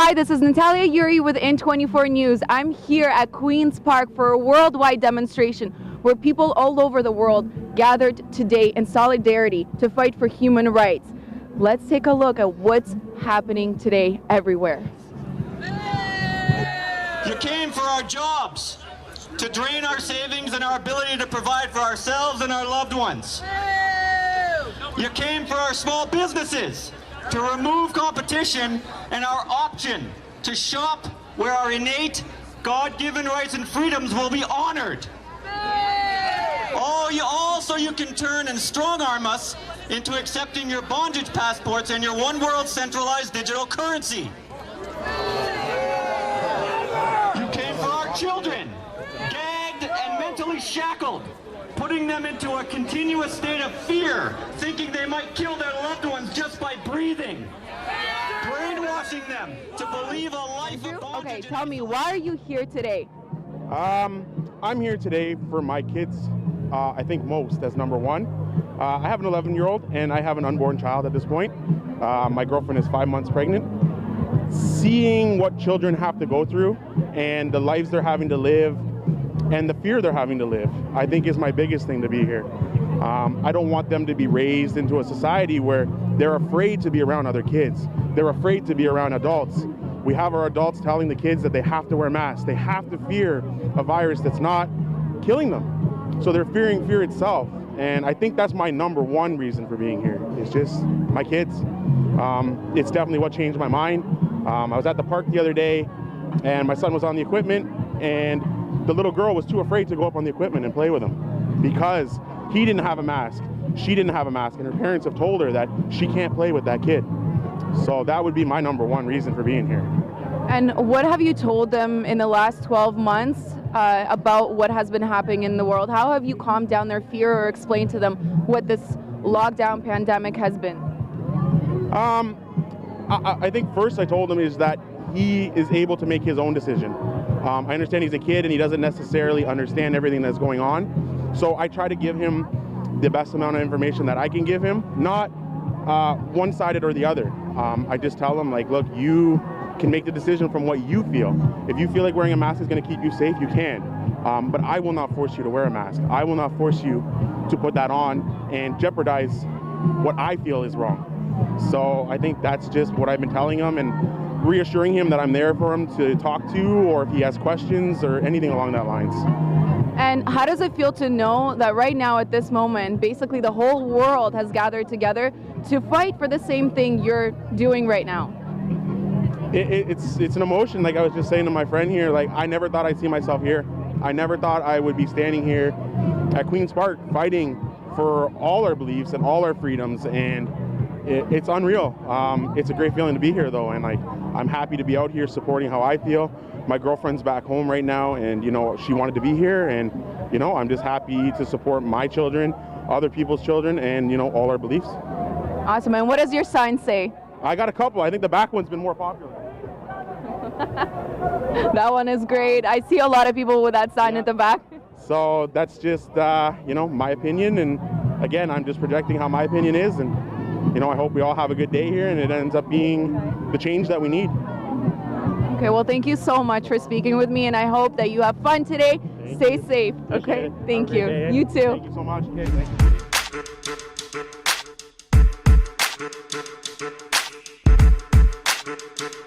Hi, this is Natalia Yuri with N24 News. I'm here at Queen's Park for a worldwide demonstration where people all over the world gathered today in solidarity to fight for human rights. Let's take a look at what's happening today everywhere. You came for our jobs, to drain our savings and our ability to provide for ourselves and our loved ones. You came for our small businesses, to remove competition and our option to shop where our innate God-given rights and freedoms will be honored. Oh, so you can turn and strong-arm us into accepting your bondage passports and your one world centralized digital currency. You came for our children, gagged and mentally shackled, putting them into a continuous state of fear, thinking they might kill their loved ones just by breathing. Brainwashing them to believe a life of bondage. Okay, tell me, why are you here today? I'm here today for my kids, I think most, as number one. I have an 11-year-old and I have an unborn child at this point. My girlfriend is 5 months pregnant. Seeing what children have to go through and the lives they're having to live and the fear they're having to live, I think is my biggest thing to be here. I don't want them to be raised into a society where they're afraid to be around other kids. They're afraid to be around adults. We have our adults telling the kids that they have to wear masks. They have to fear a virus that's not killing them. So they're fearing fear itself. And I think that's my number one reason for being here. It's just my kids. It's definitely what changed my mind. I was at the park the other day and my son was on the equipment and the little girl was too afraid to go up on the equipment and play with him because he didn't have a mask, she didn't have a mask, and her parents have told her that she can't play with that kid. So that would be my number one reason for being here. And what have you told them in the last 12 months about what has been happening in the world? How have you calmed down their fear or explained to them what this lockdown pandemic has been? I think first I told him is that he is able to make his own decision. I understand he's a kid and he doesn't necessarily understand everything that's going on. So I try to give him the best amount of information that I can give him, not one-sided or the other. I just tell him, like, look, you can make the decision from what you feel. If you feel like wearing a mask is going to keep you safe, you can. But I will not force you to wear a mask. I will not force you to put that on and jeopardize what I feel is wrong. So I think that's just what I've been telling him and reassuring him that I'm there for him to talk to, or if he has questions or anything along that lines. And how does it feel to know that right now at this moment, basically the whole world has gathered together to fight for the same thing you're doing right now? It's an emotion. Like I was just saying to my friend here, like I never thought I'd see myself here. I never thought I would be standing here at Queen's Park fighting for all our beliefs and all our freedoms, and it's unreal. It's a great feeling to be here though, and like I'm happy to be out here supporting how I feel. My girlfriend's back home right now and she wanted to be here, and I'm just happy to support my children, other people's children, and all our beliefs. Awesome. And what does your sign say? I got a couple. I think the back one's been more popular. That one is great. I see a lot of people with that sign at the back. So that's just my opinion, and again I'm just projecting how my opinion is, and I hope we all have a good day here and it ends up being the change that we need. Okay, well, thank you so much for speaking with me, and I hope that you have fun today. Stay safe. Okay, thank you. You too. Thank you so much. Okay, thank you.